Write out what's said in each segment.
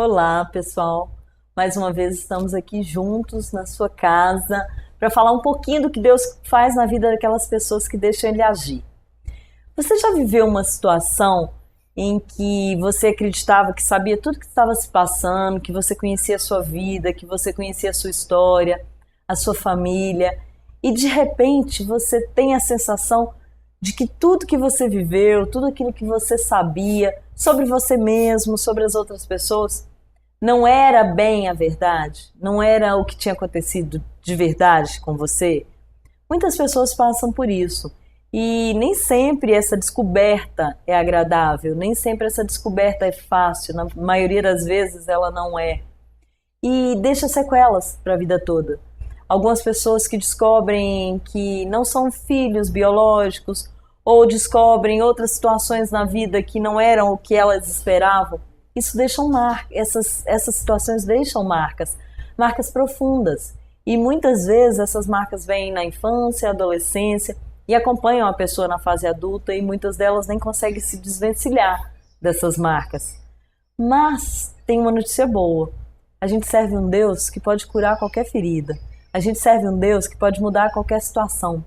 Olá, pessoal. Mais uma vez estamos aqui juntos na sua casa para falar um pouquinho do que Deus faz na vida daquelas pessoas que deixam Ele agir. Você já viveu uma situação em que você acreditava que sabia tudo que estava se passando, que você conhecia a sua vida, que você conhecia a sua história, a sua família, e de repente você tem a sensação de que tudo que você viveu, tudo aquilo que você sabia sobre você mesmo, sobre as outras pessoas, não era bem a verdade? Não era o que tinha acontecido de verdade com você? Muitas pessoas passam por isso. E nem sempre essa descoberta é agradável, nem sempre essa descoberta é fácil, na maioria das vezes ela não é. E deixa sequelas para a vida toda. Algumas pessoas que descobrem que não são filhos biológicos ou descobrem outras situações na vida que não eram o que elas esperavam, isso deixa essas situações deixam marcas profundas. E muitas vezes essas marcas vêm na infância, adolescência, e acompanham a pessoa na fase adulta e muitas delas nem conseguem se desvencilhar dessas marcas. Mas tem uma notícia boa. A gente serve um Deus que pode curar qualquer ferida. A gente serve um Deus que pode mudar qualquer situação.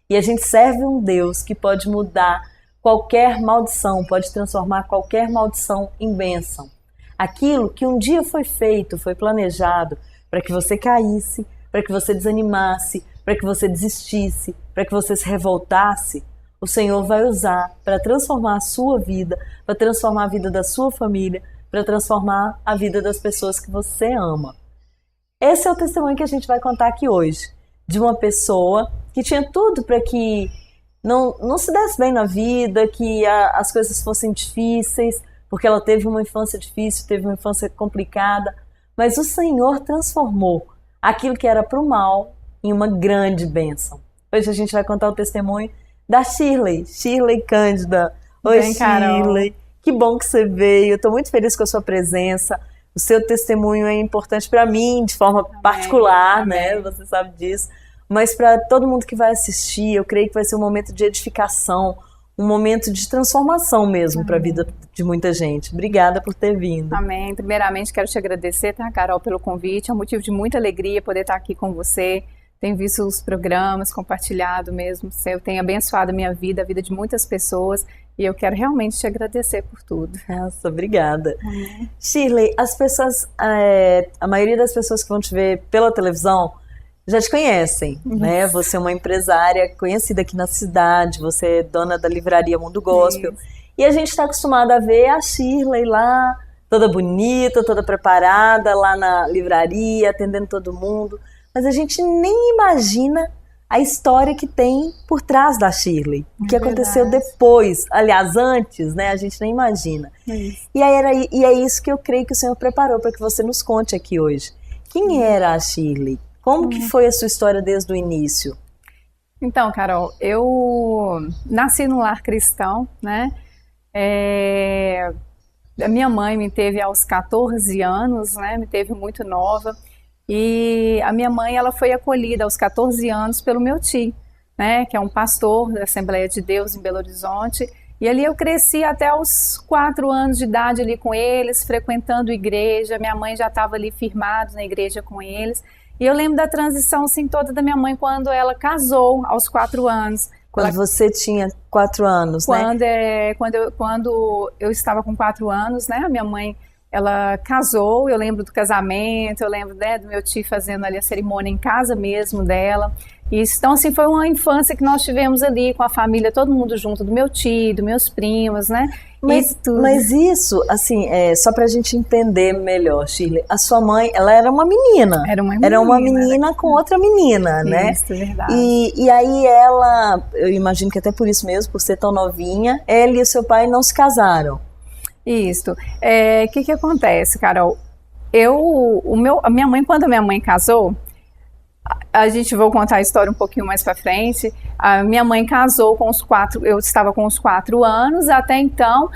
E a gente serve um Deus que pode mudar qualquer maldição, pode transformar qualquer maldição em bênção. Aquilo que um dia foi feito, foi planejado para que você caísse, para que você desanimasse, para que você desistisse, para que você se revoltasse, o Senhor vai usar para transformar a sua vida, para transformar a vida da sua família, para transformar a vida das pessoas que você ama. Esse é o testemunho que a gente vai contar aqui hoje, de uma pessoa que tinha tudo para que não se desse bem na vida, que as coisas fossem difíceis, porque ela teve uma infância difícil, teve uma infância complicada, mas o Senhor transformou aquilo que era para o mal em uma grande bênção. Hoje a gente vai contar o testemunho da Shirley Cândida. Oi, Bem, Carol. Shirley, que bom que você veio, estou muito feliz com a sua presença. O seu testemunho é importante para mim, de forma particular, né? Você sabe disso. Mas para todo mundo que vai assistir, eu creio que vai ser um momento de edificação, um momento de transformação mesmo para a vida de muita gente. Obrigada por ter vindo. Amém. Primeiramente, quero te agradecer, tá, Carol, pelo convite. É um motivo de muita alegria poder estar aqui com você. Tenho visto os programas, compartilhado mesmo. Eu tenho abençoado a minha vida, a vida de muitas pessoas. E eu quero realmente te agradecer por tudo. Nossa, obrigada. Shirley, as pessoas, a maioria das pessoas que vão te ver pela televisão já te conhecem, né? Você é uma empresária conhecida aqui na cidade, você é dona da livraria Mundo Gospel. Isso. E a gente está acostumada a ver a Shirley lá, toda bonita, toda preparada, lá na livraria, atendendo todo mundo. Mas a gente nem imagina a história que tem por trás da Shirley, o que aconteceu depois, aliás, antes, né? A gente nem imagina. E é isso que eu creio que o Senhor preparou para que você nos conte aqui hoje. Quem era a Shirley? Como que foi a sua história desde o início? Então, Carol, eu nasci num lar cristão, né? A minha mãe me teve aos 14 anos, né? Me teve muito nova. E a minha mãe, ela foi acolhida aos 14 anos pelo meu tio, né? Que é um pastor da Assembleia de Deus em Belo Horizonte. E ali eu cresci até os 4 anos de idade ali com eles, frequentando igreja. Minha mãe já estava ali firmada na igreja com eles. E eu lembro da transição, assim, toda da minha mãe quando ela casou aos 4 anos. Quando você tinha 4 anos, né? Quando eu estava com 4 anos, né? A minha mãe, ela casou, eu lembro do casamento, eu lembro, né, do meu tio fazendo ali a cerimônia em casa mesmo dela. Então, assim, foi uma infância que nós tivemos ali com a família, todo mundo junto, do meu tio, dos meus primos, né? Mas isso, assim, só pra gente entender melhor, Shirley, a sua mãe, ela era uma menina. Era uma menina com outra menina, né? Isso, é verdade. E aí ela, eu imagino que até por isso mesmo, por ser tão novinha, ela e o seu pai não se casaram. Isso. O que acontece, Carol? A minha mãe, quando a minha mãe casou, a gente vou contar a história um pouquinho mais para frente. A minha mãe casou com os 4, eu estava com os 4 anos, até então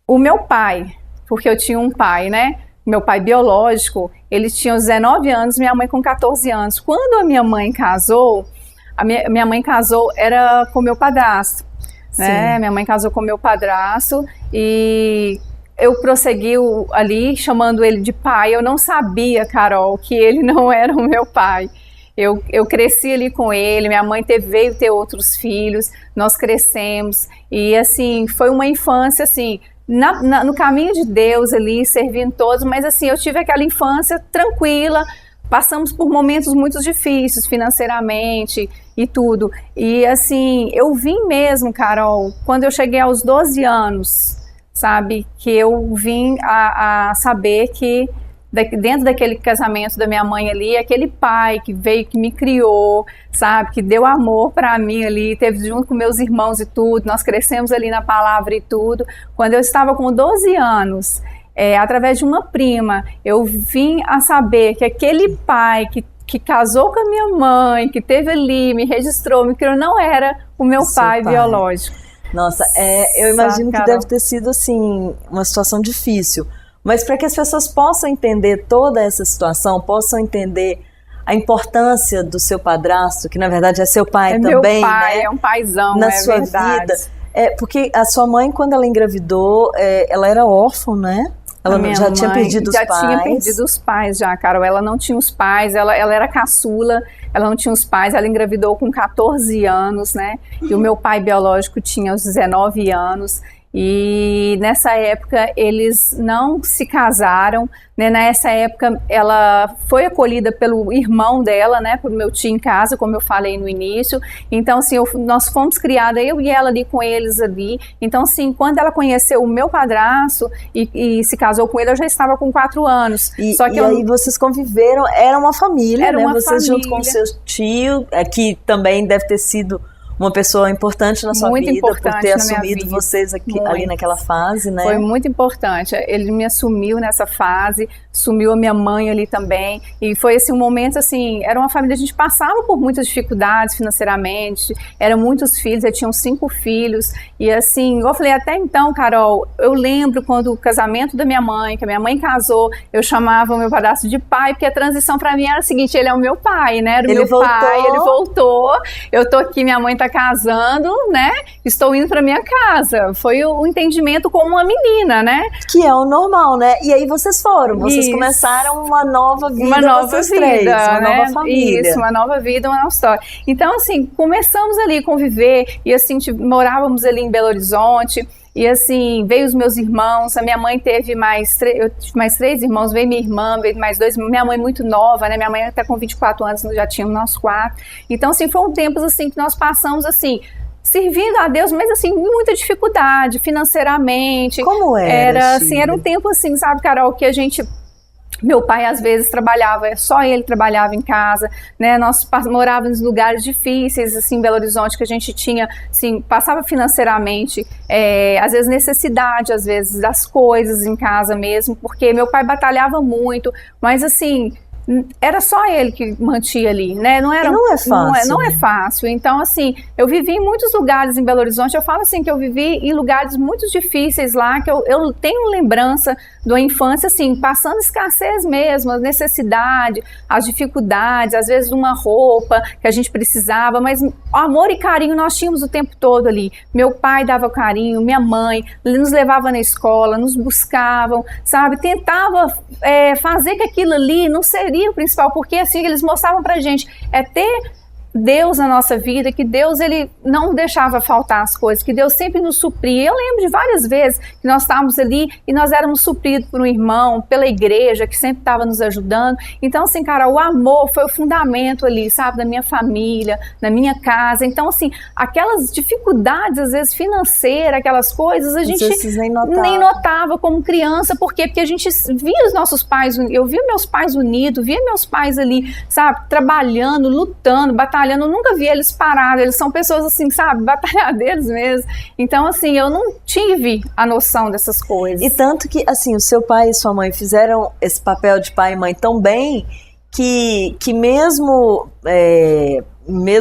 o meu pai, porque eu tinha um pai, né? Meu pai biológico, ele tinha 19 anos, minha mãe com 14 anos. Quando a minha mãe casou, minha mãe casou era com meu padrasto, né? Minha mãe casou com meu padrasto e eu prossegui ali chamando ele de pai. Eu não sabia, Carol, que ele não era o meu pai. Eu cresci ali com ele, minha mãe veio ter outros filhos, nós crescemos e assim, foi uma infância assim, no caminho de Deus ali, servindo todos, mas assim, eu tive aquela infância tranquila, passamos por momentos muito difíceis financeiramente e tudo, e assim, eu vim mesmo, Carol, quando eu cheguei aos 12 anos, sabe, que eu vim a saber que dentro daquele casamento da minha mãe ali, aquele pai que veio, que me criou, sabe, que deu amor para mim ali, teve junto com meus irmãos e tudo, nós crescemos ali na palavra e tudo. Quando eu estava com 12 anos, através de uma prima, eu vim a saber que aquele pai que casou com a minha mãe, que teve ali, me registrou, me criou, não era o meu pai biológico. Nossa, eu imagino que deve ter sido assim, uma situação difícil. Mas para que as pessoas possam entender toda essa situação, possam entender a importância do seu padrasto, que na verdade é seu pai também, meu pai, né? É um paizão, na sua vida. Porque a sua mãe, quando ela engravidou, ela era órfã, né? Ela já tinha perdido os pais. Já tinha perdido os pais, Carol. Ela não tinha os pais, ela era caçula, ela não tinha os pais, ela engravidou com 14 anos, né? E o meu pai biológico tinha os 19 anos. E nessa época eles não se casaram, né? Nessa época ela foi acolhida pelo irmão dela, né? Pelo meu tio em casa, como eu falei no início. Então assim, nós fomos criadas, eu e ela ali com eles ali. Então assim, quando ela conheceu o meu padrasto e se casou com ele, eu já estava com 4 anos. Só que aí vocês conviveram, era uma família, era, né? Vocês junto com o seu tio, que também deve ter sido uma pessoa importante na sua vida, por ter assumido vocês ali naquela fase, né? Foi muito importante. Ele me assumiu nessa fase, assumiu a minha mãe ali também. E foi assim, um momento assim, era uma família, a gente passava por muitas dificuldades financeiramente, eram muitos filhos, eu tinha 5 filhos. E assim, eu falei, até então, Carol, eu lembro quando o casamento da minha mãe, que a minha mãe casou, eu chamava o meu padrasto de pai, porque a transição para mim era a seguinte, ele é o meu pai, né? Era o meu pai, ele voltou, eu tô aqui, minha mãe tá casando, né? Estou indo para minha casa. Foi o entendimento como uma menina, né? Que é o normal, né? E aí vocês começaram uma nova vida, uma nova família. Isso, uma nova vida, uma nova história. Então, assim, começamos ali a conviver e assim, morávamos ali em Belo Horizonte. E assim, veio os meus irmãos, a minha mãe teve eu tive mais 3 irmãos, veio minha irmã, veio mais 2, minha mãe muito nova, né, minha mãe até com 24 anos, já tínhamos nós 4, então assim, foi um tempo assim, que nós passamos assim, servindo a Deus, mas assim, muita dificuldade, financeiramente. Como era? Assim, era um tempo assim, sabe, Carol, que meu pai às vezes trabalhava, só ele trabalhava em casa, né? Nós morávamos em lugares difíceis, assim, em Belo Horizonte, que a gente tinha, assim, passava financeiramente, às vezes necessidade, às vezes das coisas em casa mesmo, porque meu pai batalhava muito, mas assim, era só ele que mantia ali, né? Não é fácil. Não é fácil. Então, assim, eu vivi em muitos lugares em Belo Horizonte. Eu falo assim que eu vivi em lugares muito difíceis lá, que eu tenho lembrança da infância, assim, passando escassez mesmo, a necessidade, as dificuldades, às vezes uma roupa que a gente precisava, mas amor e carinho nós tínhamos o tempo todo ali. Meu pai dava carinho, minha mãe nos levava na escola, nos buscavam, sabe? Tentava fazer que aquilo ali não seria o principal, porque assim, eles mostravam pra gente, ter Deus na nossa vida, que Deus, ele não deixava faltar as coisas, que Deus sempre nos supria. Eu lembro de várias vezes que nós estávamos ali e nós éramos supridos por um irmão, pela igreja, que sempre estava nos ajudando. Então, assim, cara, o amor foi o fundamento ali, sabe, da minha família, da minha casa. Então, assim, aquelas dificuldades, às vezes, financeiras, aquelas coisas, a gente nem notava como criança. Por quê? Porque a gente via os nossos pais, eu via meus pais unidos, via meus pais ali, sabe, trabalhando, lutando, batalhando. Eu nunca vi eles parados, eles são pessoas assim, sabe, batalhadeiros mesmo. Então, assim, eu não tive a noção dessas coisas. E tanto que, assim, o seu pai e sua mãe fizeram esse papel de pai e mãe tão bem que mesmo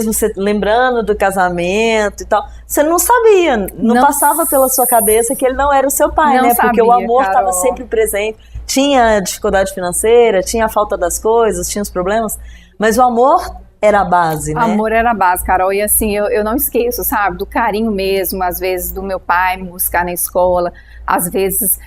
você lembrando do casamento e tal, você não sabia, não passava pela sua cabeça que ele não era o seu pai, né? Porque o amor estava sempre presente. Tinha a dificuldade financeira, tinha a falta das coisas, tinha os problemas, mas o amor era a base, né? Amor era a base, Carol, e assim, eu não esqueço, sabe, do carinho mesmo, às vezes do meu pai me buscar na escola, às vezes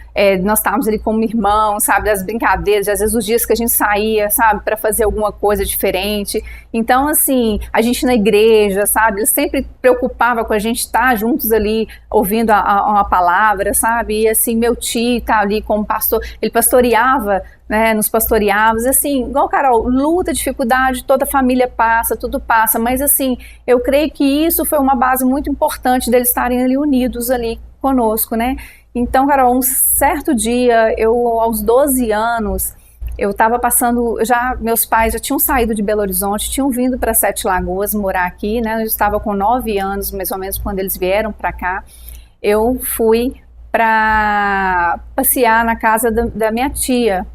nós estávamos ali como irmãos, sabe, das brincadeiras, às vezes os dias que a gente saía, sabe, para fazer alguma coisa diferente. Então, assim, a gente na igreja, sabe, ele sempre preocupava com a gente estar juntos ali, ouvindo uma palavra, sabe, e assim, meu tio tá ali como pastor, ele pastoreava, né, nos pastoreava, assim, igual Carol, luta, dificuldade, toda a família passa, tudo passa, mas assim, eu creio que isso foi uma base muito importante deles estarem ali unidos ali conosco, né. Então, Carol, um certo dia, eu aos 12 anos, eu estava passando, meus pais já tinham saído de Belo Horizonte, tinham vindo para Sete Lagoas morar aqui, né, eu estava com 9 anos, mais ou menos, quando eles vieram para cá. Eu fui para passear na casa da minha tia,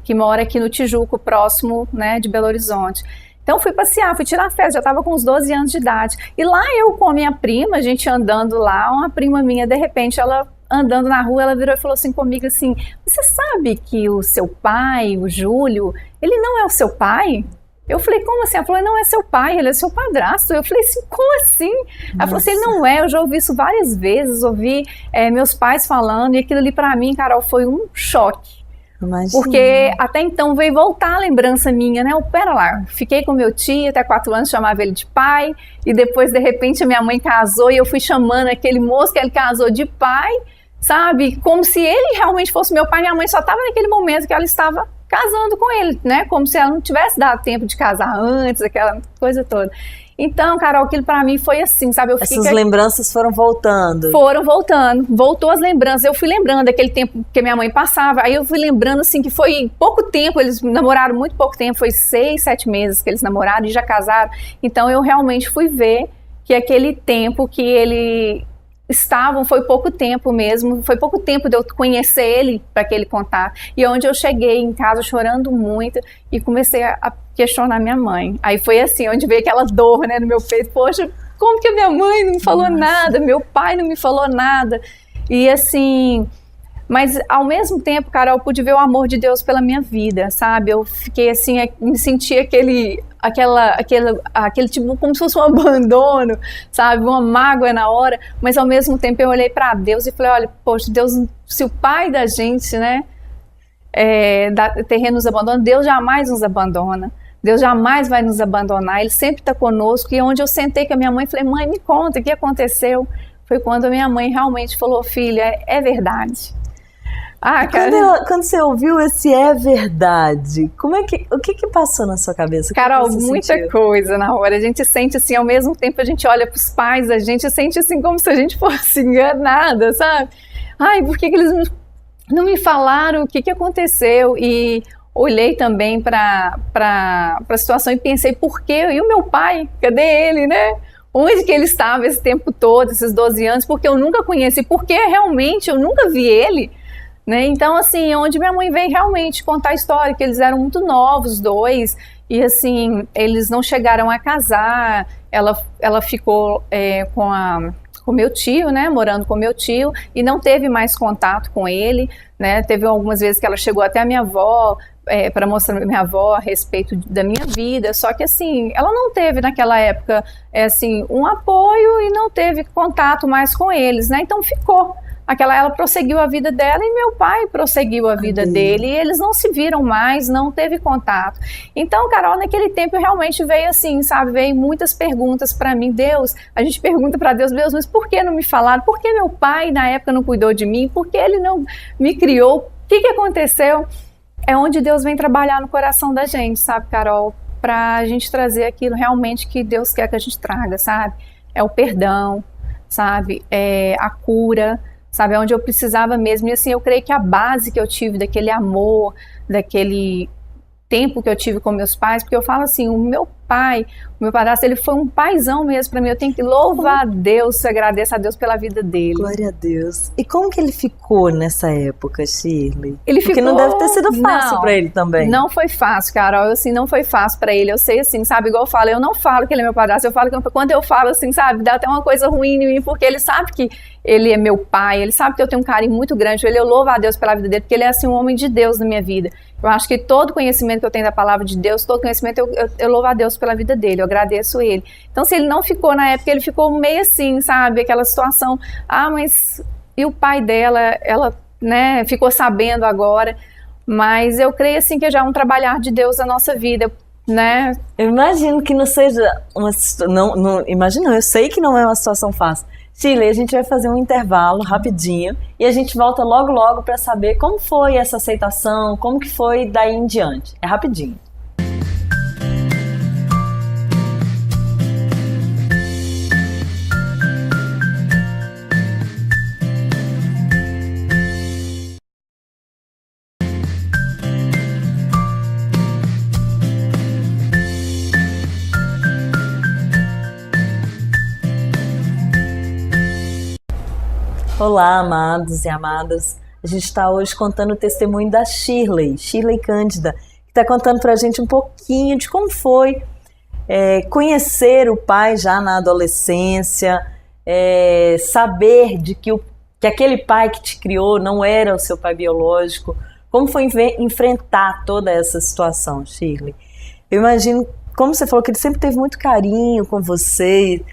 que mora aqui no Tijuco, próximo, né, de Belo Horizonte. Então fui passear, fui tirar férias, já estava com uns 12 anos de idade. E lá eu com a minha prima, a gente andando lá, uma prima minha, de repente, ela andando na rua, ela virou e falou assim comigo assim, você sabe que o seu pai, o Júlio, ele não é o seu pai? Eu falei, como assim? Ela falou, não é seu pai, ele é seu padrasto. Eu falei assim, como assim? Ela falou assim, não é, eu já ouvi isso várias vezes, ouvi meus pais falando, e aquilo ali pra mim, Carol, foi um choque. Imagina. Porque até então veio voltar a lembrança minha, né? Pera lá, fiquei com meu tio até 4 anos, chamava ele de pai, e depois de repente a minha mãe casou e eu fui chamando aquele moço que ele casou de pai, sabe? Como se ele realmente fosse meu pai. Minha mãe só estava naquele momento que ela estava casando com ele, né? Como se ela não tivesse dado tempo de casar antes, aquela coisa toda. Então, Carol, aquilo pra mim foi assim, sabe? Essas lembranças foram voltando. Foram voltando, voltou as lembranças. Eu fui lembrando daquele tempo que minha mãe passava, aí eu fui lembrando assim que foi pouco tempo, eles namoraram muito pouco tempo, foi 6, 7 meses que eles namoraram e já casaram. Então eu realmente fui ver que aquele tempo que ele estavam, foi pouco tempo mesmo, foi pouco tempo de eu conhecer ele para que ele contar. E onde eu cheguei em casa chorando muito e comecei a questionar minha mãe. Aí foi assim, onde veio aquela dor, né, no meu peito. Poxa, como que a minha mãe não me falou nada? Meu pai não me falou nada. E assim, mas ao mesmo tempo, Carol, eu pude ver o amor de Deus pela minha vida, sabe? Eu fiquei assim, me senti aquele tipo, como se fosse um abandono, sabe? Uma mágoa na hora, mas ao mesmo tempo eu olhei para Deus e falei, olha, poxa, Deus, se o pai da gente, né, terreno nos abandona, Deus jamais nos abandona. Deus jamais vai nos abandonar, Ele sempre está conosco. E onde eu sentei com a minha mãe, falei, mãe, me conta, o que aconteceu? Foi quando a minha mãe realmente falou, filha, é verdade. Ah, cara. Quando você ouviu esse é verdade, o que passou na sua cabeça? Carol, muita coisa na hora. A gente sente assim, ao mesmo tempo a gente olha para os pais, a gente sente assim como se a gente fosse enganada, sabe? Ai, por que eles não me falaram o que aconteceu? E olhei também para a situação e pensei, por quê? E o meu pai? Cadê ele, né? Onde que ele estava esse tempo todo, esses 12 anos? Porque eu nunca conheci, porque realmente eu nunca vi ele. Né? Então, assim, onde minha mãe veio realmente contar a história, que eles eram muito novos, os dois, e assim, eles não chegaram a casar, ela ficou com meu tio, né, morando com meu tio, e não teve mais contato com ele, né, teve algumas vezes que ela chegou até a minha avó, para mostrar a minha avó a respeito da minha vida, só que assim, ela não teve naquela época, assim, um apoio e não teve contato mais com eles, né, então ficou. Ela prosseguiu a vida dela e meu pai prosseguiu a vida dele, e eles não se viram mais, não teve contato. Então, Carol, naquele tempo realmente veio assim, sabe, veio muitas perguntas para mim. Deus, a gente pergunta para Deus, mas por que não me falaram? Por que meu pai na época não cuidou de mim? Por que ele não me criou? O que aconteceu? É onde Deus vem trabalhar no coração da gente, sabe, Carol? Para a gente trazer aquilo realmente que Deus quer que a gente traga, sabe? É o perdão, sabe? É a cura, sabe, onde eu precisava mesmo. E assim, eu creio que a base que eu tive daquele amor, daquele tempo que eu tive com meus pais, porque eu falo assim, o meu pai, o meu padrasto, ele foi um paizão mesmo para mim. Eu tenho que louvar a Deus, agradeço a Deus pela vida dele. Glória a Deus. E como que ele ficou nessa época, Shirley? Porque não deve ter sido fácil para ele também. Não foi fácil, Carol, assim, não foi fácil para ele. Eu sei assim, sabe, igual eu falo, eu não falo que ele é meu padrasto, eu falo que quando eu falo assim, sabe, dá até uma coisa ruim em mim, porque ele sabe que ele é meu pai, ele sabe que eu tenho um carinho muito grande por ele. Eu louvo a Deus pela vida dele, porque ele é assim um homem de Deus na minha vida. Eu acho que todo conhecimento que eu tenho da palavra de Deus, todo conhecimento, eu louvo a Deus Deus pela vida dele, eu agradeço ele. Então, se ele não ficou na época, ele ficou meio assim, sabe? Aquela situação, mas e o pai dela, ela, né, ficou sabendo agora. Mas eu creio assim que já é um trabalhar de Deus na nossa vida, né? Eu imagino que não seja uma... Imagino, eu sei que não é uma situação fácil. Shirley, a gente vai fazer um intervalo rapidinho e a gente volta logo logo para saber como foi essa aceitação, como que foi daí em diante. É rapidinho. Olá, amados e amadas. A gente está hoje contando o testemunho da Shirley Cândida, que está contando para a gente um pouquinho de como foi conhecer o pai já na adolescência, saber de que aquele pai que te criou não era o seu pai biológico. Como foi enfrentar toda essa situação, Shirley? Eu imagino, como você falou, que ele sempre teve muito carinho com você,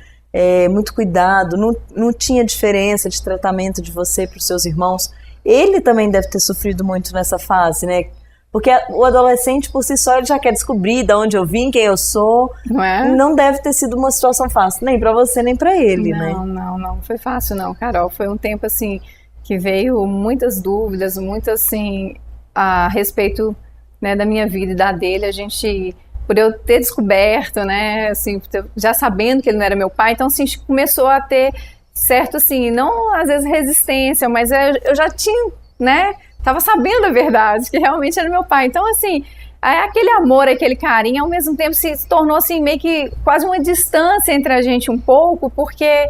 muito cuidado, não tinha diferença de tratamento de você para os seus irmãos. Ele também deve ter sofrido muito nessa fase, né? Porque o adolescente, por si só, ele já quer descobrir de onde eu vim, quem eu sou. Não é? Não deve ter sido uma situação fácil, nem para você, nem para ele, né? Não foi fácil não, Carol. Foi um tempo, assim, que veio muitas dúvidas, muitas, assim, a respeito, né, da minha vida e da dele. A gente... Por eu ter descoberto, né, assim, já sabendo que ele não era meu pai, então, assim, começou a ter certo, assim, não às vezes resistência, mas eu já tinha, né, tava sabendo a verdade, que realmente era meu pai. Então, assim, aquele amor, aquele carinho, ao mesmo tempo se tornou, assim, meio que quase uma distância entre a gente um pouco, porque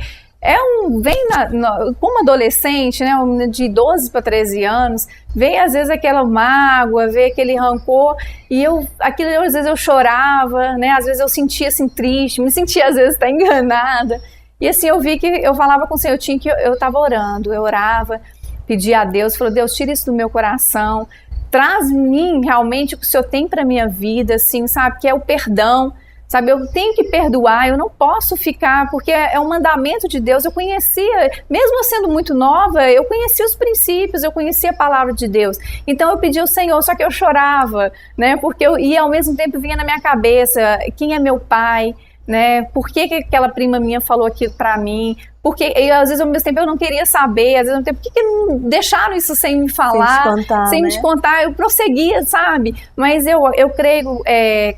como adolescente, né, de 12 para 13 anos, vem às vezes aquela mágoa, vem aquele rancor, e às vezes eu chorava, né, às vezes eu sentia assim triste, me sentia às vezes até enganada, e assim eu vi que eu falava com o Senhor, eu estava orando, eu orava, pedia a Deus, falou, Deus, tira isso do meu coração, traz em mim realmente o que o Senhor tem para minha vida, assim, sabe, que é o perdão. Sabe, eu tenho que perdoar, eu não posso ficar, porque é um mandamento de Deus. Eu conhecia, mesmo eu sendo muito nova, eu conhecia os princípios, eu conhecia a palavra de Deus. Então eu pedi ao Senhor, só que eu chorava, né? Porque ao mesmo tempo vinha na minha cabeça, quem é meu pai? Né? Por que aquela prima minha falou aquilo pra mim? Porque às vezes ao mesmo tempo eu não queria saber, às vezes ao mesmo tempo, por que não deixaram isso sem me falar, sem me contar, eu prosseguia, sabe? Mas eu creio,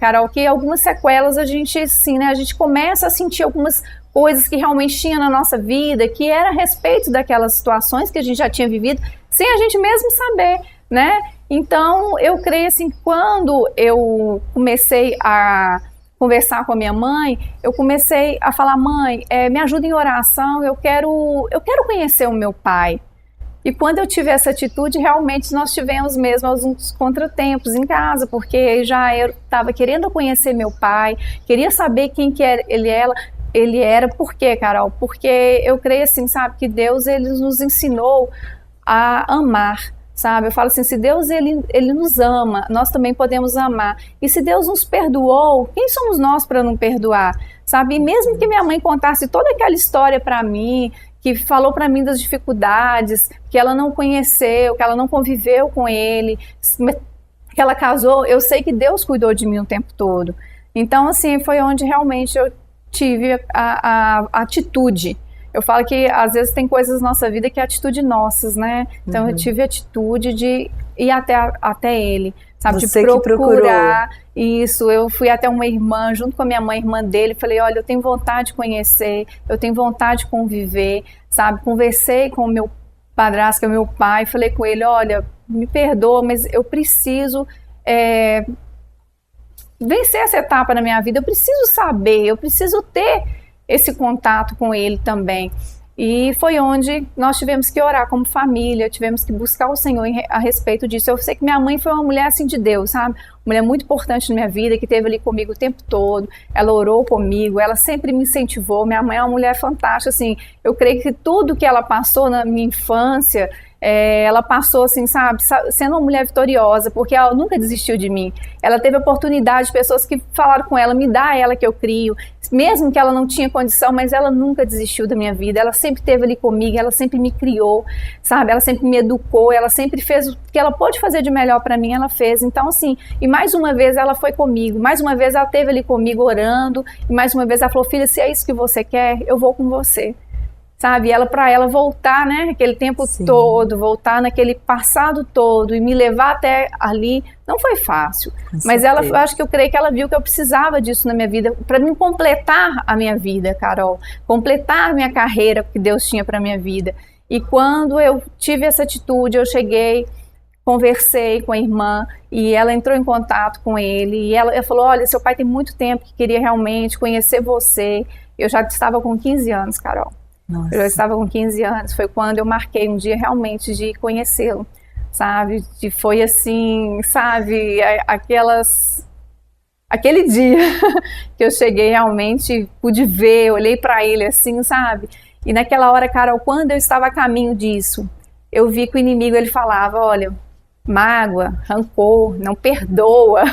Carol, que algumas sequelas a gente, assim, né, a gente começa a sentir algumas coisas que realmente tinha na nossa vida, que era a respeito daquelas situações que a gente já tinha vivido, sem a gente mesmo saber, né? Então, eu creio assim, quando eu comecei a conversar com a minha mãe, eu comecei a falar, mãe, me ajuda em oração, eu quero conhecer o meu pai. E quando eu tive essa atitude, realmente nós tivemos mesmo uns contratempos em casa, porque eu estava querendo conhecer meu pai, queria saber quem que ele era. Por quê, Carol? Porque eu creio assim, sabe, que Deus, ele nos ensinou a amar. Sabe, eu falo assim, se Deus ele nos ama, nós também podemos amar. E se Deus nos perdoou, quem somos nós para não perdoar? Sabe, e mesmo que minha mãe contasse toda aquela história para mim, que falou para mim das dificuldades, que ela não conheceu, que ela não conviveu com ele, que ela casou, eu sei que Deus cuidou de mim o tempo todo. Então, assim, foi onde realmente eu tive a atitude. Eu falo que às vezes tem coisas na nossa vida que é atitude nossas, né? Então eu tive a atitude de ir até ele, sabe? Você de procurar isso. Eu fui até uma irmã, junto com a minha mãe, irmã dele, falei, olha, eu tenho vontade de conhecer, eu tenho vontade de conviver, sabe? Conversei com o meu padrasto, que é o meu pai, falei com ele, olha, me perdoa, mas eu preciso vencer essa etapa na minha vida, eu preciso saber, eu preciso ter esse contato com ele também. E foi onde nós tivemos que orar como família, tivemos que buscar o Senhor a respeito disso. Eu sei que minha mãe foi uma mulher assim de Deus, sabe? Uma mulher muito importante na minha vida, que esteve ali comigo o tempo todo. Ela orou comigo, ela sempre me incentivou. Minha mãe é uma mulher fantástica, assim. Eu creio que tudo que ela passou na minha infância, ela passou assim, sabe, sendo uma mulher vitoriosa, porque ela nunca desistiu de mim. Ela teve oportunidade, pessoas que falaram com ela, me dá ela que eu crio, mesmo que ela não tinha condição, mas ela nunca desistiu da minha vida, ela sempre esteve ali comigo, ela sempre me criou, sabe, ela sempre me educou, ela sempre fez o que ela pôde fazer de melhor para mim, ela fez. Então assim, e mais uma vez ela foi comigo, mais uma vez ela esteve ali comigo orando, e mais uma vez ela falou, filha, se é isso que você quer, eu vou com você. Sabe, para ela voltar, né, aquele tempo todo, voltar naquele passado todo e me levar até ali, não foi fácil. Mas eu creio que ela viu que eu precisava disso na minha vida, para me completar a minha vida, Carol, completar a minha carreira que Deus tinha para minha vida. E quando eu tive essa atitude, eu cheguei, conversei com a irmã e ela entrou em contato com ele e ela falou, olha, seu pai tem muito tempo que queria realmente conhecer você. Eu já estava com 15 anos, Carol. Nossa. Eu já estava com 15 anos, foi quando eu marquei um dia realmente de conhecê-lo, sabe? Foi assim, sabe, aquele dia que eu cheguei realmente, pude ver, olhei para ele assim, sabe? E naquela hora, Carol, quando eu estava a caminho disso, eu vi que o inimigo, ele falava, olha, mágoa, rancor, não perdoa,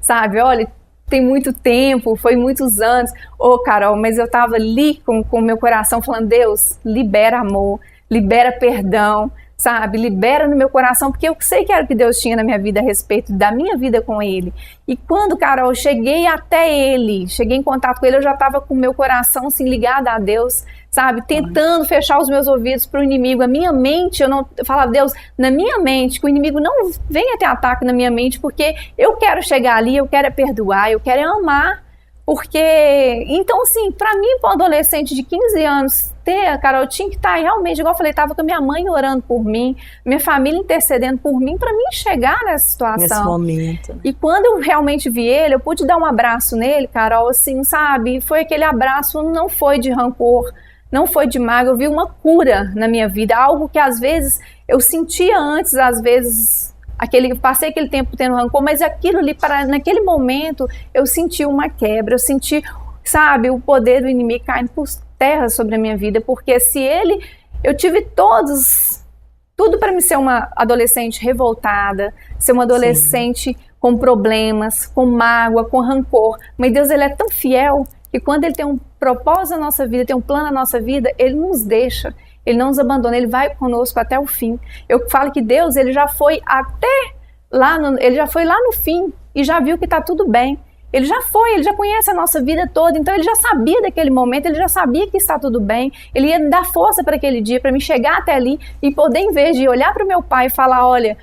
sabe? Olha, tem muito tempo, foi muitos anos. Carol, mas eu tava ali com o meu coração falando, Deus, libera amor, libera perdão, sabe? Libera no meu coração, porque eu sei que era o que Deus tinha na minha vida a respeito da minha vida com ele. E quando, Carol, eu cheguei até ele, cheguei em contato com ele, eu já tava com o meu coração assim, ligado a Deus, sabe? Tentando fechar os meus ouvidos para o inimigo. A minha mente, eu falava, Deus, na minha mente, que o inimigo não venha ter ataque na minha mente, porque eu quero chegar ali, eu quero perdoar, eu quero amar. Porque, então assim, para mim, para um adolescente de 15 anos, Carol, eu tinha que estar realmente, igual eu falei, estava com a minha mãe orando por mim, minha família intercedendo por mim, para mim chegar nessa situação. Nesse momento. Né? E quando eu realmente vi ele, eu pude dar um abraço nele, Carol, assim, sabe? Foi aquele abraço, não foi de rancor, não foi de mágoa, eu vi uma cura na minha vida, algo que às vezes eu sentia antes, às vezes... passei aquele tempo tendo rancor, mas aquilo ali, naquele momento, eu senti uma quebra, eu senti, sabe, o poder do inimigo caindo por terra sobre a minha vida, porque eu tive tudo para me ser uma adolescente revoltada, ser uma adolescente com problemas, com mágoa, com rancor, mas Deus, ele é tão fiel, que quando ele tem um propósito na nossa vida, tem um plano na nossa vida, ele nos deixa. Ele não nos abandona, ele vai conosco até o fim. Eu falo que Deus, ele já foi lá no fim e já viu que está tudo bem. Ele já conhece a nossa vida toda, então ele já sabia daquele momento, ele já sabia que está tudo bem. Ele ia me dar força para aquele dia, para me chegar até ali e poder, em vez de olhar para o meu pai e falar, olha,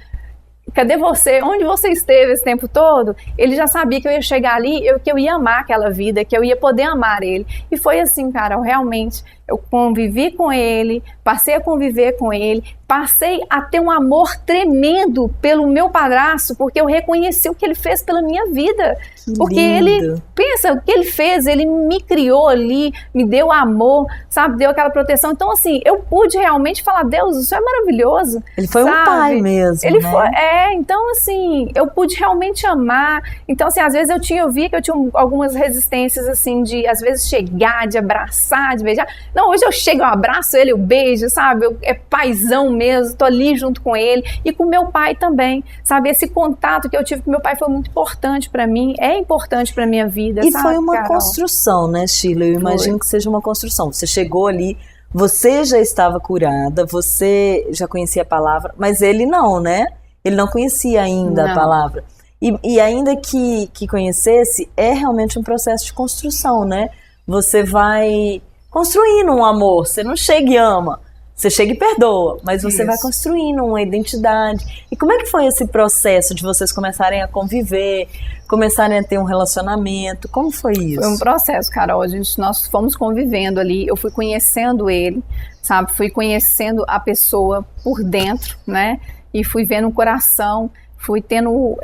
cadê você? Onde você esteve esse tempo todo? Ele já sabia que eu ia chegar ali, que eu ia amar aquela vida, que eu ia poder amar ele. E foi assim, Carol, realmente. Eu convivi com ele, passei a conviver com ele, passei a ter um amor tremendo pelo meu padrasto, porque eu reconheci o que ele fez pela minha vida. Que porque lindo. Ele, pensa, o que ele fez, ele me criou ali, me deu amor, sabe, deu aquela proteção. Então, assim, eu pude realmente falar, Deus, isso é maravilhoso. Ele foi sabe? Um pai mesmo, ele né? foi, então, assim, eu pude realmente amar. Então, assim, às vezes eu vi que eu tinha algumas resistências, assim, de, às vezes, chegar, de abraçar, de beijar. Não, hoje eu chego, eu abraço ele, eu beijo, sabe? É paizão mesmo, tô ali junto com ele. E com meu pai também, sabe? Esse contato que eu tive com meu pai foi muito importante pra mim, é importante pra minha vida, e sabe, foi uma Carol? Construção, né, Sheila? Eu imagino que seja uma construção. Você chegou ali, você já estava curada, você já conhecia a palavra, mas ele não, né? Ele não conhecia ainda a palavra. E ainda que conhecesse, é realmente um processo de construção, né? Você vai construindo um amor, você não chega e ama, você chega e perdoa, mas você vai construindo uma identidade. E como é que foi esse processo de vocês começarem a conviver, começarem a ter um relacionamento? Como foi isso? Foi um processo, Carol, nós fomos convivendo ali, eu fui conhecendo ele, sabe, fui conhecendo a pessoa por dentro, né, e fui vendo o coração, fui tendo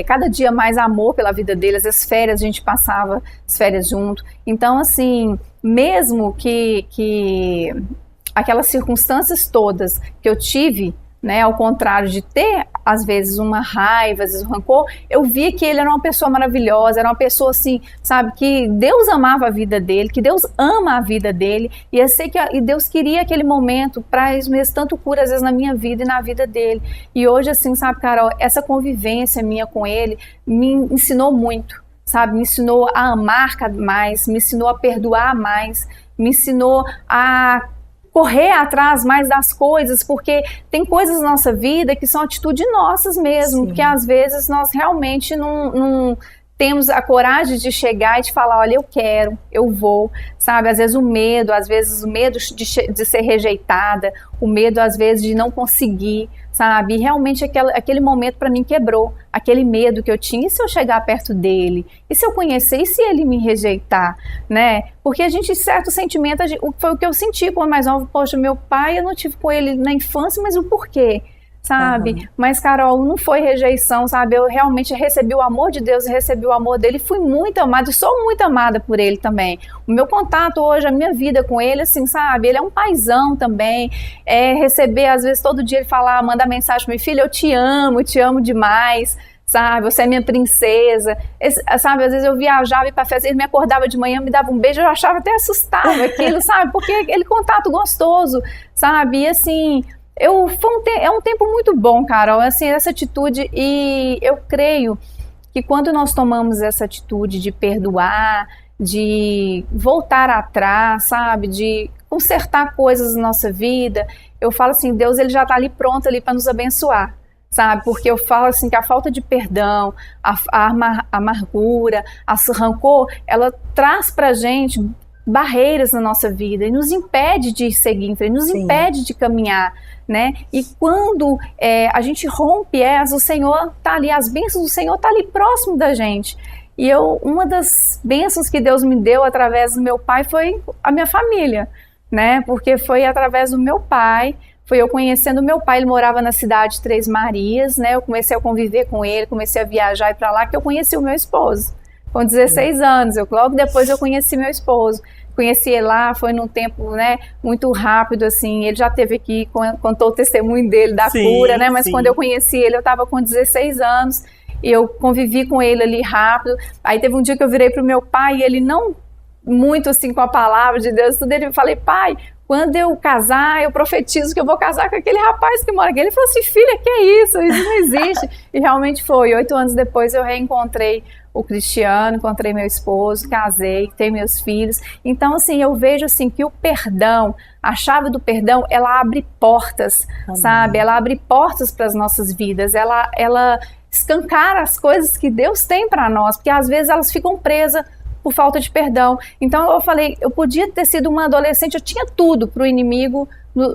cada dia mais amor pela vida dele. As férias, a gente passava as férias junto. Então, assim, mesmo que aquelas circunstâncias todas que eu tive né? Ao contrário de ter, às vezes, uma raiva, às vezes um rancor, eu via que ele era uma pessoa maravilhosa, era uma pessoa assim, sabe, que Deus amava a vida dele, que Deus ama a vida dele, e eu sei que e Deus queria aquele momento para isso mesmo, tanto cura, às vezes, na minha vida e na vida dele. E hoje, assim, sabe, Carol, essa convivência minha com ele me ensinou muito, sabe, me ensinou a amar mais, me ensinou a perdoar mais, me ensinou a correr atrás mais das coisas, porque tem coisas na nossa vida que são atitudes nossas mesmo, Sim. que às vezes nós realmente não temos a coragem de chegar e de falar, olha, eu quero, eu vou, sabe? Às vezes o medo de ser rejeitada, o medo às vezes de não conseguir, sabe? E realmente aquele momento para mim quebrou, aquele medo que eu tinha, e se eu chegar perto dele? E se eu conhecer? E se ele me rejeitar? Né? Porque a gente, certo sentimento, foi o que eu senti quando mais nova, poxa, meu pai, eu não tive com ele na infância, mas o porquê? Sabe? Mas, Carol, não foi rejeição, sabe? Eu realmente recebi o amor de Deus, recebi o amor dele, fui muito amada e sou muito amada por ele também. O meu contato hoje, a minha vida com ele, assim, sabe? Ele é um paizão também, receber, às vezes, todo dia ele falar, mandar mensagem para minha filha, eu te amo demais, sabe? Você é minha princesa, sabe? Às vezes eu viajava e ia pra festa, ele me acordava de manhã, me dava um beijo, eu achava até assustava aquilo, sabe? Porque aquele contato gostoso, sabe? E assim... é um tempo muito bom, Carol, assim, essa atitude, e eu creio que quando nós tomamos essa atitude de perdoar, de voltar atrás, sabe, de consertar coisas na nossa vida, eu falo assim, Deus ele já está ali pronto ali para nos abençoar, sabe, porque eu falo assim que a falta de perdão, a amargura, a rancor, ela traz pra gente barreiras na nossa vida e nos impede de seguir em frente, nos impede de caminhar, né? E quando a gente rompe o Senhor tá ali, as bênçãos do Senhor tá ali próximo da gente. E uma das bênçãos que Deus me deu através do meu pai foi a minha família, né? Porque foi através do meu pai, foi eu conhecendo o meu pai, ele morava na cidade de Três Marias, né? Eu comecei a conviver com ele, comecei a viajar e para lá, que eu conheci o meu esposo. Com 16 anos, logo depois eu conheci meu esposo. Conheci ele lá, foi num tempo, né, muito rápido, assim, ele já esteve aqui, contou o testemunho dele da cura, né, mas quando eu conheci ele, eu estava com 16 anos, e eu convivi com ele ali rápido. Aí teve um dia que eu virei pro meu pai, e ele não muito assim com a palavra de Deus, tudo, ele falei, pai, quando eu casar, eu profetizo que eu vou casar com aquele rapaz que mora aqui. Ele falou assim, filha, que é isso? Isso não existe. E realmente foi. 8 anos depois eu reencontrei o Cristiano, encontrei meu esposo, casei, tenho meus filhos. Então, assim, eu vejo assim que o perdão, a chave do perdão, ela abre portas, sabe? Ela abre portas para as nossas vidas. Ela escancara as coisas que Deus tem para nós, porque às vezes elas ficam presas por falta de perdão. Então eu falei, eu podia ter sido uma adolescente, eu tinha tudo para o inimigo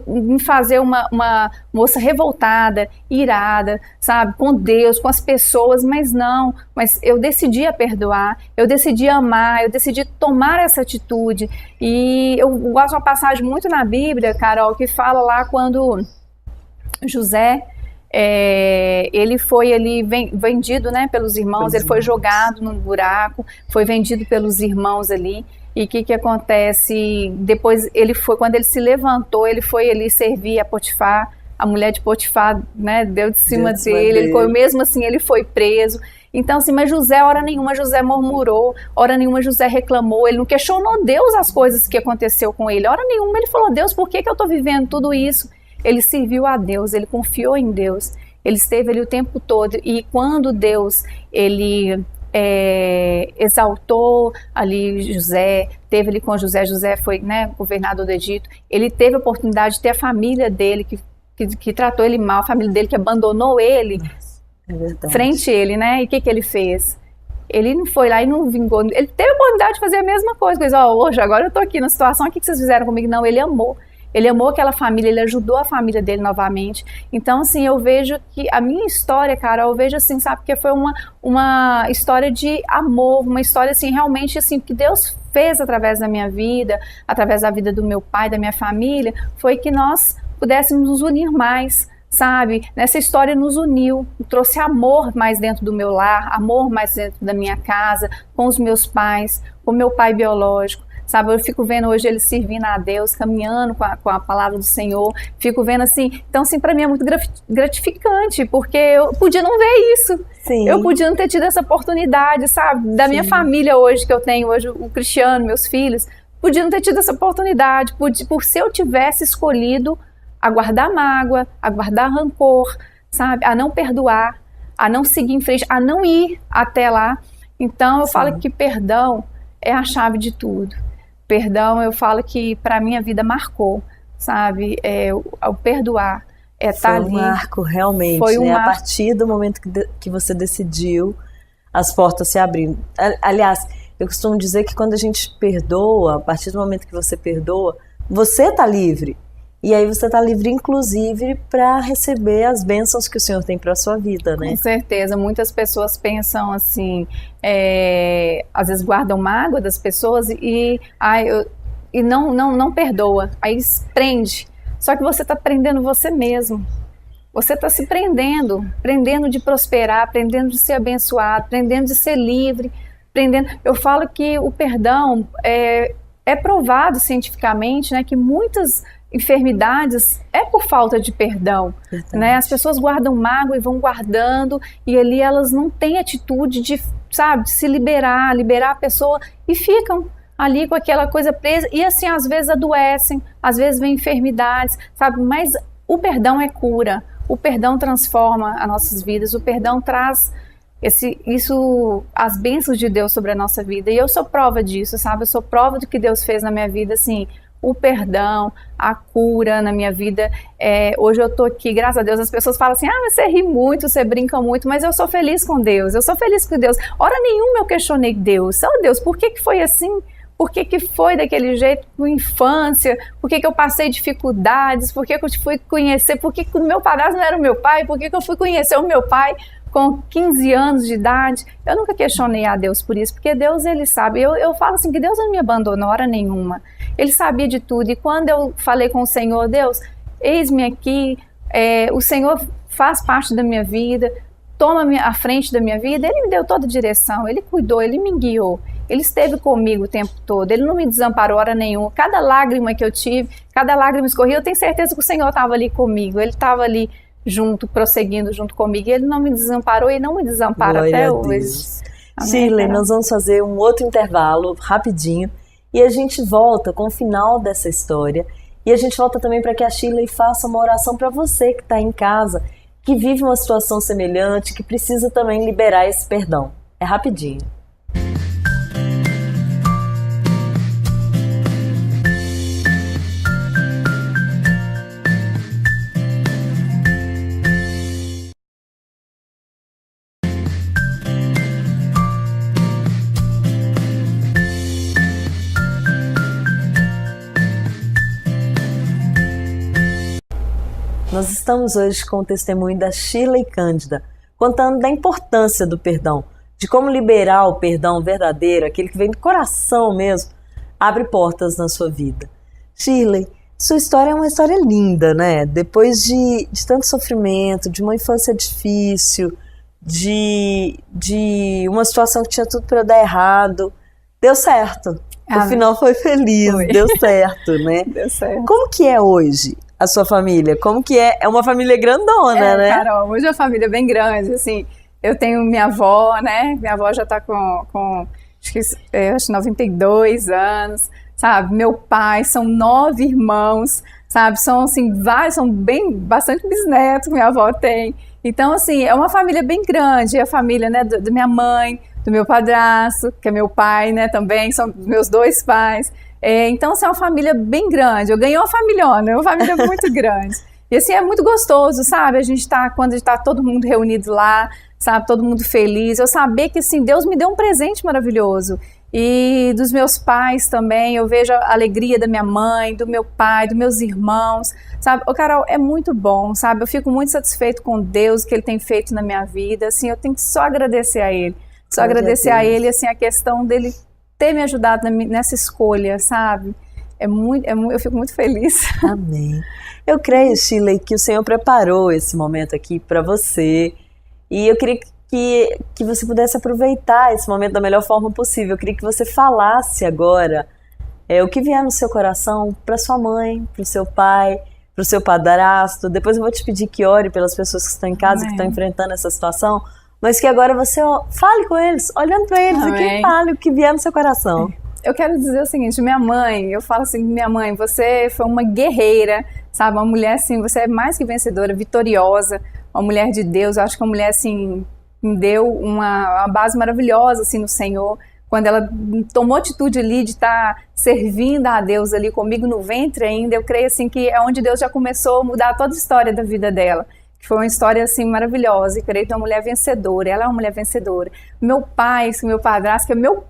me fazer uma moça revoltada, irada, sabe, com Deus, com as pessoas, mas não, mas eu decidi a perdoar, eu decidi amar, eu decidi tomar essa atitude. E eu gosto de uma passagem muito na Bíblia, Carol, que fala lá quando José, ele foi ali vendido, né, pelos irmãos, ele foi jogado num buraco, foi vendido pelos irmãos ali. E o que acontece? Depois quando ele se levantou, ele foi ali servir a Potifar, a mulher de Potifar, né, deu de cima dele, ele foi, mesmo assim ele foi preso. Então assim, mas José, hora nenhuma José murmurou, hora nenhuma José reclamou, ele não questionou Deus as coisas que aconteceu com ele, hora nenhuma ele falou, Deus, por que eu estou vivendo tudo isso? Ele serviu a Deus, ele confiou em Deus, ele esteve ali o tempo todo, e quando Deus, ele exaltou ali José, teve ali com José foi, né, governador do Egito, ele teve a oportunidade de ter a família dele, que tratou ele mal, a família dele que abandonou ele, frente a ele, né, e o que ele fez? Ele não foi lá e não vingou, ele teve a oportunidade de fazer a mesma coisa, hoje, agora eu tô aqui na situação, o que vocês fizeram comigo? Não, ele amou. Ele amou aquela família, ele ajudou a família dele novamente. Então, assim, eu vejo que a minha história, cara, eu vejo assim, sabe, porque foi uma história de amor, uma história, assim, realmente, assim, que Deus fez através da minha vida, através da vida do meu pai, da minha família, foi que nós pudéssemos nos unir mais, sabe? Nessa história nos uniu, trouxe amor mais dentro do meu lar, amor mais dentro da minha casa, com os meus pais, com meu pai biológico, sabe? Eu fico vendo hoje ele servindo a Deus, caminhando com a palavra do Senhor, fico vendo assim, então assim, para mim é muito gratificante, porque eu podia não ver isso, Sim. Eu podia não ter tido essa oportunidade, sabe? Da minha família hoje, que eu tenho hoje, o Cristiano, meus filhos, podia não ter tido essa oportunidade, por se eu tivesse escolhido a guardar mágoa, a guardar rancor, sabe? A não perdoar, a não seguir em frente, a não ir até lá. Então eu falo que perdão é a chave de tudo. Perdão, eu falo que para mim a vida marcou, sabe? O perdoar, estar ali. Foi um marco realmente, foi um A partir do momento que você decidiu, as portas se abrindo. Aliás, eu costumo dizer que quando a gente perdoa, a partir do momento que você perdoa, você está livre. E aí você está livre, inclusive, para receber as bênçãos que o Senhor tem para a sua vida, né? Com certeza. Muitas pessoas pensam assim, às vezes guardam mágoa das pessoas e não perdoa. Aí prende. Só que você está prendendo você mesmo. Você está se prendendo de prosperar, prendendo de ser abençoado, prendendo de ser livre, prendendo. Eu falo que o perdão é provado cientificamente, né, que muitas enfermidades é por falta de perdão, né? As pessoas guardam mágoa e vão guardando e ali elas não têm atitude de, sabe, de se liberar a pessoa e ficam ali com aquela coisa presa e assim às vezes adoecem, às vezes vem enfermidades, sabe? Mas o perdão é cura, o perdão transforma as nossas vidas, o perdão traz as bênçãos de Deus sobre a nossa vida e eu sou prova disso, sabe? Eu sou prova do que Deus fez na minha vida, assim, o perdão, a cura na minha vida. Hoje eu tô aqui, graças a Deus, as pessoas falam assim, mas você ri muito, você brinca muito, mas eu sou feliz com Deus, hora nenhuma eu questionei Deus, Deus, por que foi assim? Por que foi daquele jeito na infância? Por que eu passei dificuldades? Por que eu fui conhecer? Por que o meu padrasto não era o meu pai? Por que eu fui conhecer o meu pai com 15 anos de idade? Eu nunca questionei a Deus por isso, porque Deus, Ele sabe. Eu falo assim, que Deus não me abandonou hora nenhuma. Ele sabia de tudo. E quando eu falei com o Senhor, Deus, eis-me aqui, o Senhor faz parte da minha vida, toma a frente da minha vida. Ele me deu toda a direção, Ele cuidou, Ele me guiou. Ele esteve comigo o tempo todo, Ele não me desamparou hora nenhuma. Cada lágrima que eu tive, cada lágrima escorria, eu tenho certeza que o Senhor estava ali comigo, Ele estava ali junto, prosseguindo junto comigo, e Ele não me desamparou e não me desampara até hoje. Shirley, nós vamos fazer um outro intervalo, rapidinho, e a gente volta com o final dessa história, e a gente volta também para que a Shirley faça uma oração para você que está em casa, que vive uma situação semelhante, que precisa também liberar esse perdão. É rapidinho. Nós estamos hoje com o testemunho da Shirley Cândida, contando da importância do perdão, de como liberar o perdão verdadeiro, aquele que vem do coração mesmo, abre portas na sua vida. Shirley, sua história é uma história linda, né? Depois de tanto sofrimento, de uma infância difícil, de uma situação que tinha tudo para dar errado, deu certo. O final foi feliz, deu certo, né? Deu certo. Como que é hoje a sua família? Como que é? É uma família grandona, né? Carol, hoje é uma família bem grande, assim. Eu tenho minha avó, né? Minha avó já tá com acho 92 anos, sabe? Meu pai, são 9 irmãos, sabe? São, assim, bastante bisnetos que minha avó tem. Então, assim, é uma família bem grande. É a família, né, da minha mãe, do meu padrasto, que é meu pai, né, também, são meus 2 pais. Então, assim, é uma família bem grande. Eu ganhei uma familhona, é uma família muito grande. E, assim, é muito gostoso, sabe? Quando a gente tá todo mundo reunido lá, sabe? Todo mundo feliz. Eu saber que, assim, Deus me deu um presente maravilhoso. E dos meus pais também, eu vejo a alegria da minha mãe, do meu pai, dos meus irmãos, sabe? Carol, é muito bom, sabe? Eu fico muito satisfeito com Deus, o que Ele tem feito na minha vida. Assim, eu tenho que só agradecer a Ele. Só agradecer a Ele, assim, a questão dele ter me ajudado nessa escolha, sabe? Eu fico muito feliz. Amém. Eu creio, Shirley, que o Senhor preparou esse momento aqui para você. E eu queria que você pudesse aproveitar esse momento da melhor forma possível. Eu queria que você falasse agora o que vier no seu coração para sua mãe, para o seu pai, para o seu padrasto. Depois eu vou te pedir que ore pelas pessoas que estão em casa, que estão enfrentando essa situação, mas que agora você fale com eles, olhando para eles aqui, fale o que vier no seu coração. Eu quero dizer o seguinte, minha mãe, eu falo assim, minha mãe, você foi uma guerreira, sabe, uma mulher assim, você é mais que vencedora, vitoriosa, uma mulher de Deus. Eu acho que uma mulher assim, me deu uma base maravilhosa assim no Senhor, quando ela tomou atitude ali de estar servindo a Deus ali comigo no ventre ainda. Eu creio assim que é onde Deus já começou a mudar toda a história da vida dela, que foi uma história assim maravilhosa, e creio que é uma mulher vencedora, ela é uma mulher vencedora. Meu pai, meu padrasto, que é meu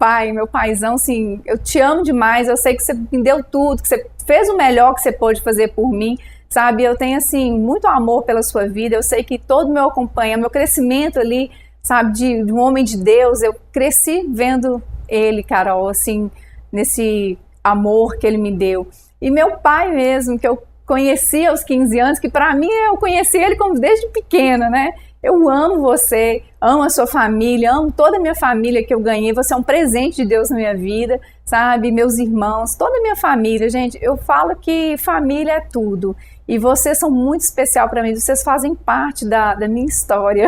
paizão, assim, eu te amo demais, eu sei que você me deu tudo, que você fez o melhor que você pôde fazer por mim, sabe, eu tenho assim, muito amor pela sua vida, eu sei que todo meu acompanha, meu crescimento ali, sabe, de um homem de Deus, eu cresci vendo ele, Carol, assim, nesse amor que ele me deu. E meu pai mesmo, que eu conheci aos 15 anos, que para mim eu conheci ele como desde pequena, né? Eu amo você, amo a sua família, amo toda a minha família que eu ganhei, você é um presente de Deus na minha vida, sabe? Meus irmãos, toda a minha família, gente, eu falo que família é tudo. E vocês são muito especial para mim, vocês fazem parte da minha história.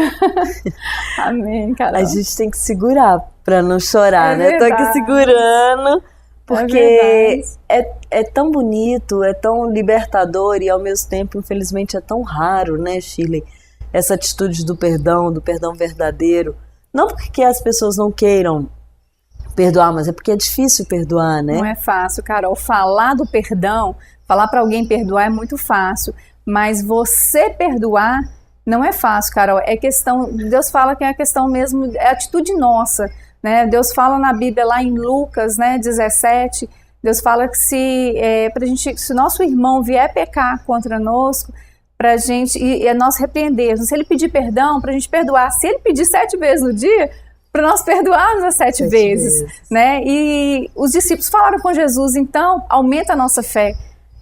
Amém, Carol. A gente tem que segurar para não chorar, né? Verdade. Tô aqui segurando, porque é tão bonito, é tão libertador e ao mesmo tempo, infelizmente, é tão raro, né, Shirley? Essa atitude do perdão verdadeiro. Não porque as pessoas não queiram perdoar, mas é porque é difícil perdoar, né? Não é fácil, Carol. Falar do perdão, falar para alguém perdoar é muito fácil, mas você perdoar não é fácil, Carol. É questão, Deus fala que é a questão mesmo, é atitude nossa, né? Deus fala na Bíblia lá em Lucas, né, 17, Deus fala que se nosso irmão vier pecar contra nós, pra gente, e nós repreendermos, se ele pedir perdão, pra gente perdoar. Se ele pedir 7 vezes no dia, para nós perdoarmos as 7 vezes, né? E os discípulos falaram com Jesus, então, aumenta a nossa fé.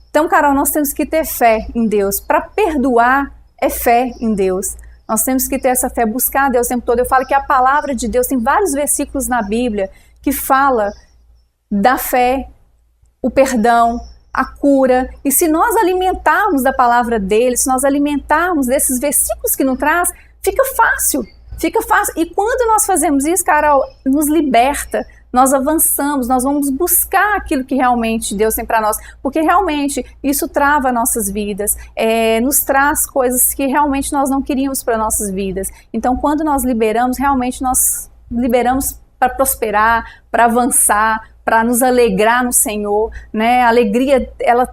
Então, Carol, nós temos que ter fé em Deus. Para perdoar é fé em Deus. Nós temos que ter essa fé, buscar Deus o tempo todo. Eu falo que a palavra de Deus, tem vários versículos na Bíblia que fala da fé, o perdão, a cura. E se nós alimentarmos da palavra dele, se nós alimentarmos desses versículos que nos traz, fica fácil. Fica fácil. E quando nós fazemos isso, Carol, nos liberta, nós avançamos, nós vamos buscar aquilo que realmente Deus tem para nós, porque realmente isso trava nossas vidas, nos traz coisas que realmente nós não queríamos para nossas vidas. Então, quando nós liberamos, realmente nós liberamos para prosperar, para avançar, para nos alegrar no Senhor, né? A alegria, ela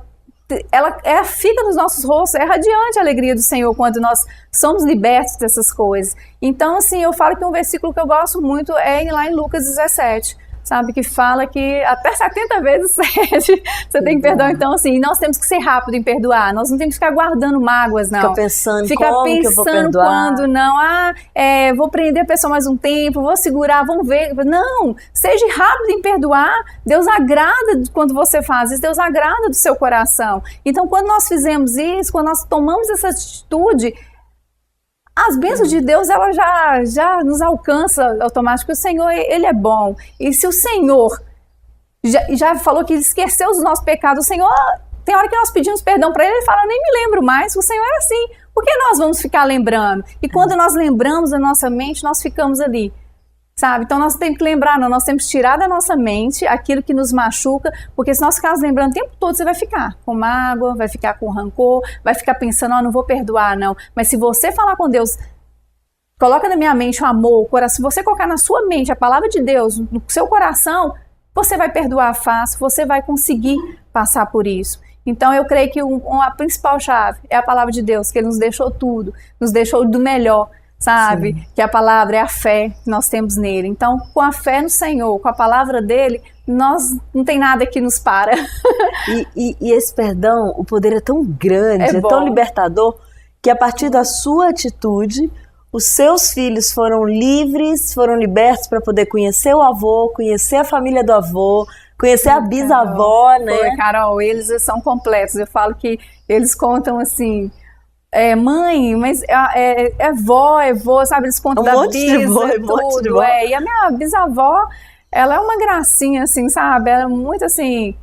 fica nos nossos rostos, é radiante a alegria do Senhor quando nós somos libertos dessas coisas. Então, assim, eu falo que um versículo que eu gosto muito é lá em Lucas 17, sabe, que fala que até 70 vezes 7 você tem que perdoar. Então, assim, nós temos que ser rápido em perdoar, nós não temos que ficar guardando mágoas, não. Fica pensando que eu vou perdoar. Quando, não, vou prender a pessoa mais um tempo, vou segurar, vamos ver. Não, seja rápido em perdoar. Deus agrada quando você faz isso, Deus agrada do seu coração. Então, quando nós fizemos isso, quando nós tomamos essa atitude, as bênçãos de Deus, ela já nos alcança automaticamente. O Senhor, ele é bom. E se o Senhor já falou que ele esqueceu os nossos pecados, o Senhor, tem hora que nós pedimos perdão para ele fala, nem me lembro mais. O Senhor é assim. Por que nós vamos ficar lembrando? E quando nós lembramos da nossa mente, nós ficamos ali, sabe? Então nós temos que lembrar, não, nós temos que tirar da nossa mente aquilo que nos machuca, porque se nós ficarmos lembrando o tempo todo, você vai ficar com mágoa, vai ficar com rancor, vai ficar pensando, não vou perdoar, não. Mas se você falar com Deus, coloca na minha mente o amor, o coração, se você colocar na sua mente a palavra de Deus, no seu coração, você vai perdoar fácil, você vai conseguir passar por isso. Então eu creio que a principal chave é a palavra de Deus, que ele nos deixou tudo, nos deixou do melhor, sabe? Sim. Que a palavra é a fé que nós temos nele. Então, com a fé no Senhor, com a palavra dele, nós não tem nada que nos para. E esse perdão, o poder é tão grande, é tão libertador, que a partir da sua atitude, os seus filhos foram livres, foram libertos para poder conhecer o avô, conhecer a família do avô, conhecer a bisavó, né? Foi, Carol, eles são completos. Eu falo que eles contam assim... mãe, mas é vó, sabe? Eles contam da bisa, tudo. E a minha bisavó, ela é uma gracinha, assim, sabe? Ela é muito, assim,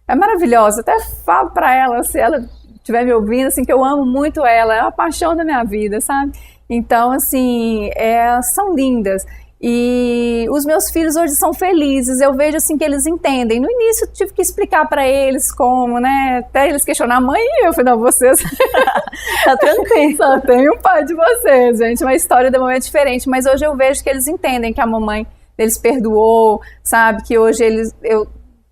é maravilhosa. Até falo para ela, se ela estiver me ouvindo, assim, que eu amo muito ela, é a paixão da minha vida, sabe? Então, assim, são lindas. E os meus filhos hoje são felizes, eu vejo assim que eles entendem. No início eu tive que explicar para eles como, né, até eles questionar a mãe, e eu falei, não, vocês tá tranquilo, só tem o pai de vocês, gente, uma história da mamãe é diferente, mas hoje eu vejo que eles entendem que a mamãe deles perdoou, sabe, que hoje eu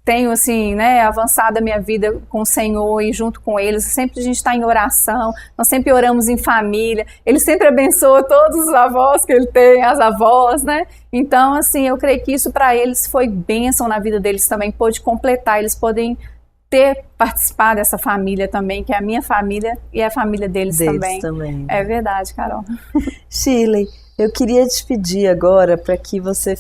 tenho, assim, né, avançado a minha vida com o Senhor e junto com eles, sempre a gente está em oração, nós sempre oramos em família, ele sempre abençoa todos os avós que ele tem, as avós, né, então, assim, eu creio que isso para eles foi bênção na vida deles também, pôde completar, eles podem participar dessa família também, que é a minha família e a família deles também. É verdade, Carol. Shirley, eu queria te pedir agora para que você,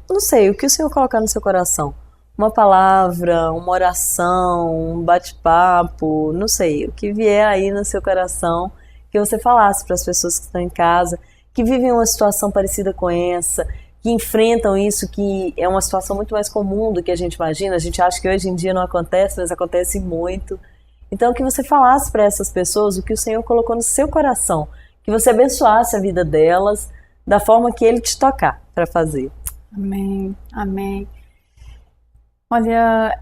não sei, o que o Senhor colocar no seu coração, uma palavra, uma oração, um bate-papo, não sei, o que vier aí no seu coração, que você falasse para as pessoas que estão em casa, que vivem uma situação parecida com essa, que enfrentam isso, que é uma situação muito mais comum do que a gente imagina. A gente acha que hoje em dia não acontece, mas acontece muito. Então, que você falasse para essas pessoas o que o Senhor colocou no seu coração, que você abençoasse a vida delas da forma que Ele te tocar para fazer. Amém, amém. Olha,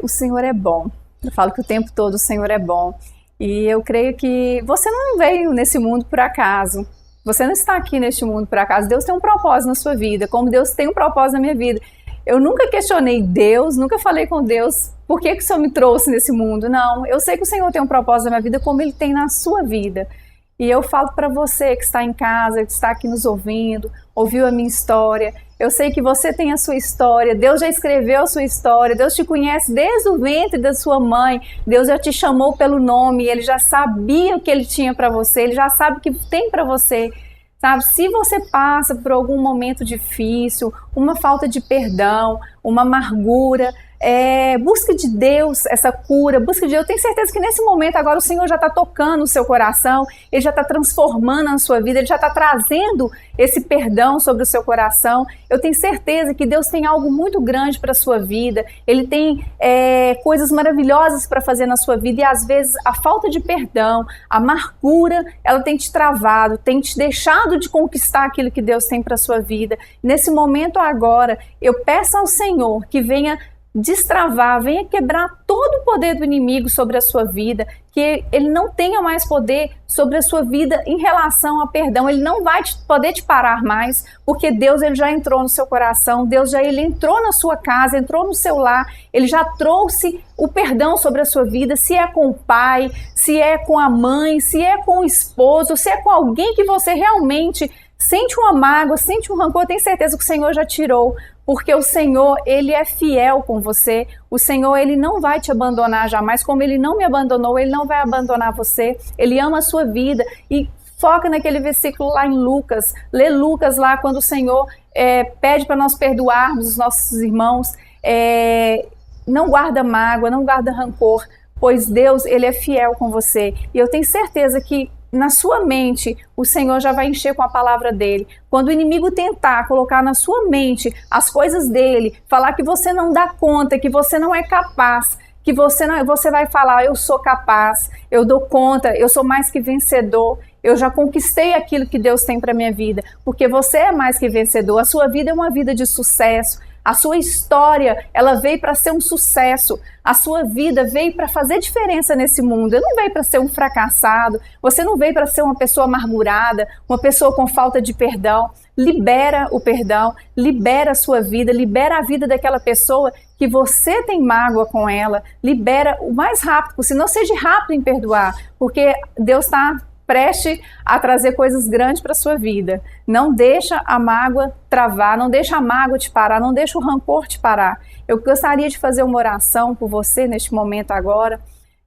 o Senhor é bom. Eu falo que o tempo todo o Senhor é bom. E eu creio que você não veio nesse mundo por acaso. Você não está aqui neste mundo por acaso. Deus tem um propósito na sua vida, como Deus tem um propósito na minha vida. Eu nunca questionei Deus, nunca falei com Deus, por que o Senhor me trouxe nesse mundo? Não, eu sei que o Senhor tem um propósito na minha vida, como Ele tem na sua vida. E eu falo para você que está em casa, que está aqui nos ouvindo, ouviu a minha história. Eu sei que você tem a sua história, Deus já escreveu a sua história, Deus te conhece desde o ventre da sua mãe, Deus já te chamou pelo nome, Ele já sabia o que Ele tinha para você, Ele já sabe o que tem para você. Sabe, se você passa por algum momento difícil, uma falta de perdão, uma amargura, busca de Deus essa cura, busca de Deus. Eu tenho certeza que nesse momento agora o Senhor já está tocando o seu coração, Ele já está transformando a sua vida, Ele já está trazendo esse perdão sobre o seu coração. Eu tenho certeza que Deus tem algo muito grande para a sua vida, Ele tem coisas maravilhosas para fazer na sua vida, e às vezes a falta de perdão, a amargura, ela tem te travado, tem te deixado de conquistar aquilo que Deus tem para a sua vida. Nesse momento agora, eu peço ao Senhor que venha destravar, venha quebrar todo o poder do inimigo sobre a sua vida, que ele não tenha mais poder sobre a sua vida em relação a perdão. Ele não vai poder te parar mais, porque Deus ele já entrou no seu coração, Deus ele entrou na sua casa, entrou no seu lar, Ele já trouxe o perdão sobre a sua vida, se é com o pai, se é com a mãe, se é com o esposo, se é com alguém que você realmente sente uma mágoa, sente um rancor, tem certeza que o Senhor já tirou, porque o Senhor, Ele é fiel com você, o Senhor, Ele não vai te abandonar jamais, como Ele não me abandonou, Ele não vai abandonar você, Ele ama a sua vida. E foca naquele versículo lá em Lucas, lê Lucas lá quando o Senhor pede para nós perdoarmos os nossos irmãos, não guarda mágoa, não guarda rancor, pois Deus, Ele é fiel com você, e eu tenho certeza que na sua mente, o Senhor já vai encher com a palavra dele. Quando o inimigo tentar colocar na sua mente as coisas dele, falar que você não dá conta, que você não é capaz, que você vai falar, eu sou capaz, eu dou conta, eu sou mais que vencedor, eu já conquistei aquilo que Deus tem para minha vida, porque você é mais que vencedor, a sua vida é uma vida de sucesso. A sua história, ela veio para ser um sucesso. A sua vida veio para fazer diferença nesse mundo. Não veio para ser um fracassado. Você não veio para ser uma pessoa amargurada, uma pessoa com falta de perdão. Libera o perdão, libera a sua vida, libera a vida daquela pessoa que você tem mágoa com ela. Libera o mais rápido possível. Não seja rápido em perdoar, porque Deus está preste a trazer coisas grandes para a sua vida. Não deixa a mágoa travar, não deixa a mágoa te parar, não deixa o rancor te parar. Eu gostaria de fazer uma oração por você neste momento agora,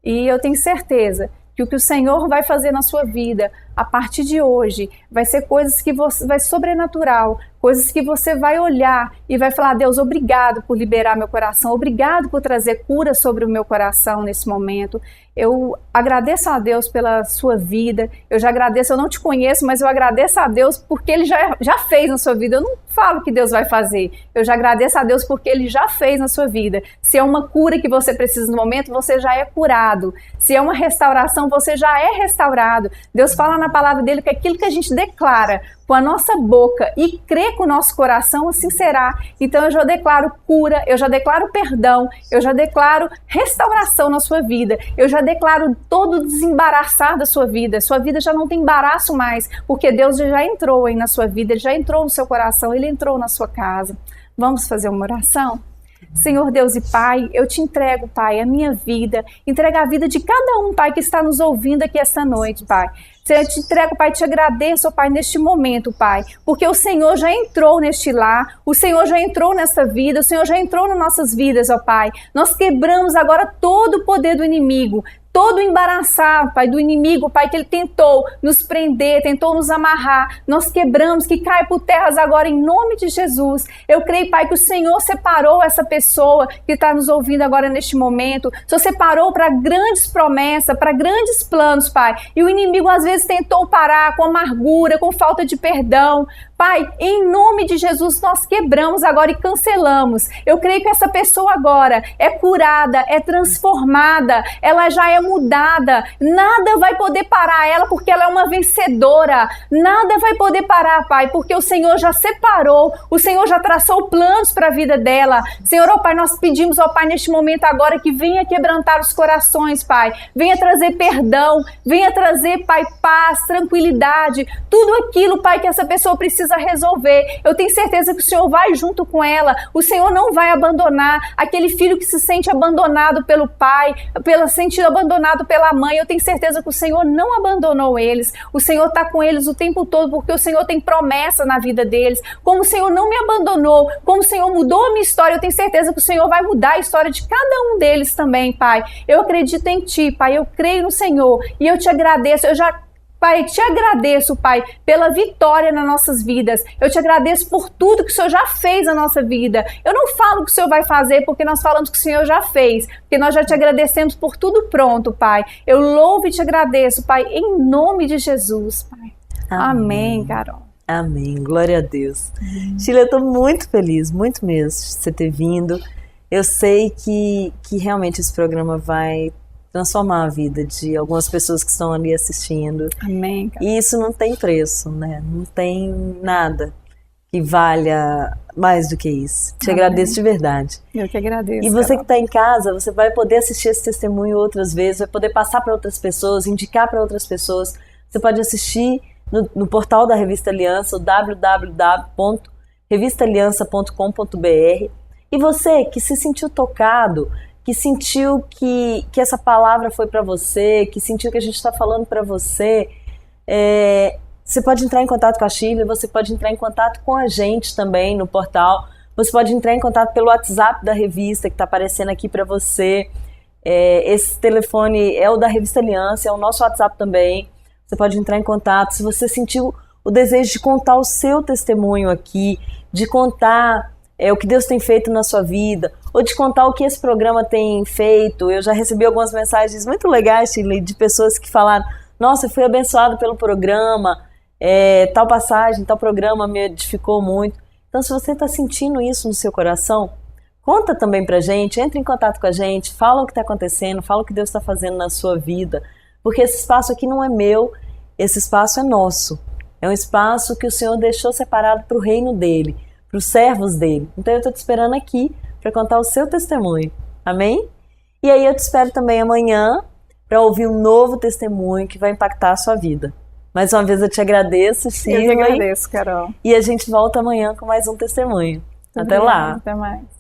e eu tenho certeza que o Senhor vai fazer na sua vida a partir de hoje, vai ser coisas que vai sobrenatural, coisas que você vai olhar e vai falar: Deus, obrigado por liberar meu coração, obrigado por trazer cura sobre o meu coração nesse momento. Eu agradeço a Deus pela sua vida, eu já agradeço, eu não te conheço, mas eu agradeço a Deus porque Ele já fez na sua vida. Eu não falo que Deus vai fazer, eu já agradeço a Deus porque Ele já fez na sua vida. Se é uma cura que você precisa no momento, você já é curado. Se é uma restauração, você já é restaurado. Deus fala na palavra dele que aquilo que a gente declara com a nossa boca e crê com o nosso coração, assim será. Então eu já declaro cura, eu já declaro perdão, eu já declaro restauração na sua vida, eu já declaro todo desembaraçar da sua vida já não tem embaraço mais, porque Deus já entrou aí na sua vida, Ele já entrou no seu coração, Ele entrou na sua casa. Vamos fazer uma oração? Senhor Deus e Pai, eu te entrego, Pai, a minha vida, entrego a vida de cada um, Pai, que está nos ouvindo aqui esta noite, Pai. Eu te entrego, Pai, te agradeço, Pai, neste momento, Pai, porque o Senhor já entrou neste lar, o Senhor já entrou nesta vida, o Senhor já entrou nas nossas vidas, ó Pai. Nós quebramos agora todo o poder do inimigo, todo o embaraçar, Pai, do inimigo, Pai, que ele tentou nos prender, tentou nos amarrar. Nós quebramos, que cai por terras agora em nome de Jesus. Eu creio, Pai, que o Senhor separou essa pessoa que está nos ouvindo agora neste momento. O Senhor separou para grandes promessas, para grandes planos, Pai. E o inimigo às vezes tentou parar com amargura, com falta de perdão. Pai, em nome de Jesus, nós quebramos agora e cancelamos. Eu creio que essa pessoa agora é curada, é transformada, ela já é mudada. Nada vai poder parar ela, porque ela é uma vencedora. Nada vai poder parar, Pai, porque o Senhor já separou, o Senhor já traçou planos para a vida dela. Senhor, ó Pai, nós pedimos, ó Pai, neste momento agora que venha quebrantar os corações, Pai. Venha trazer perdão, venha trazer, Pai, paz, tranquilidade, tudo aquilo, Pai, que essa pessoa precisa resolver. Eu tenho certeza que o Senhor vai junto com ela. O Senhor não vai abandonar aquele filho que se sente abandonado pelo pai, sente abandonado pela mãe. Eu tenho certeza que o Senhor não abandonou eles. O Senhor está com eles o tempo todo, porque o Senhor tem promessa na vida deles. Como o Senhor não me abandonou, como o Senhor mudou a minha história, eu tenho certeza que o Senhor vai mudar a história de cada um deles também, Pai. Eu acredito em Ti, Pai. Eu creio no Senhor e eu te agradeço. Pai, te agradeço, Pai, pela vitória nas nossas vidas. Eu te agradeço por tudo que o Senhor já fez na nossa vida. Eu não falo que o Senhor vai fazer porque nós falamos que o Senhor já fez, porque nós já te agradecemos por tudo pronto, Pai. Eu louvo e te agradeço, Pai, em nome de Jesus, Pai. Amém, Carol. Amém, glória a Deus. Sheila, eu estou muito feliz, muito mesmo, de você ter vindo. Eu sei que realmente esse programa vai transformar a vida de algumas pessoas que estão ali assistindo. Amém. E isso não tem preço, né? Não tem nada que valha mais do que isso. Te agradeço de verdade. Eu que agradeço. E você que está em casa, você vai poder assistir esse testemunho outras vezes, vai poder passar para outras pessoas, indicar para outras pessoas. Você pode assistir no portal da Revista Aliança, o www.revistaliança.com.br. E você que se sentiu tocado, que sentiu que essa palavra foi para você, que sentiu que a gente está falando para você, você pode entrar em contato com a Sheila, você pode entrar em contato com a gente também no portal, você pode entrar em contato pelo WhatsApp da revista que está aparecendo aqui para você. Esse telefone é o da Revista Aliança, é o nosso WhatsApp também. Você pode entrar em contato. Se você sentiu o desejo de contar o seu testemunho aqui, de contar o que Deus tem feito na sua vida, ou de contar o que esse programa tem feito. Eu já recebi algumas mensagens muito legais, Sheila, de pessoas que falaram: nossa, eu fui abençoado pelo programa, tal passagem, tal programa me edificou muito. Então, se você está sentindo isso no seu coração, conta também pra gente, entre em contato com a gente, fala o que está acontecendo, fala o que Deus está fazendo na sua vida, porque esse espaço aqui não é meu, esse espaço é nosso. É um espaço que o Senhor deixou separado para o reino dele, para os servos dele. Então eu estou te esperando aqui para contar o seu testemunho. Amém? E aí eu te espero também amanhã para ouvir um novo testemunho que vai impactar a sua vida. Mais uma vez eu te agradeço, Sheila. Eu te agradeço, Carol. E a gente volta amanhã com mais um testemunho. Até lá. Até mais.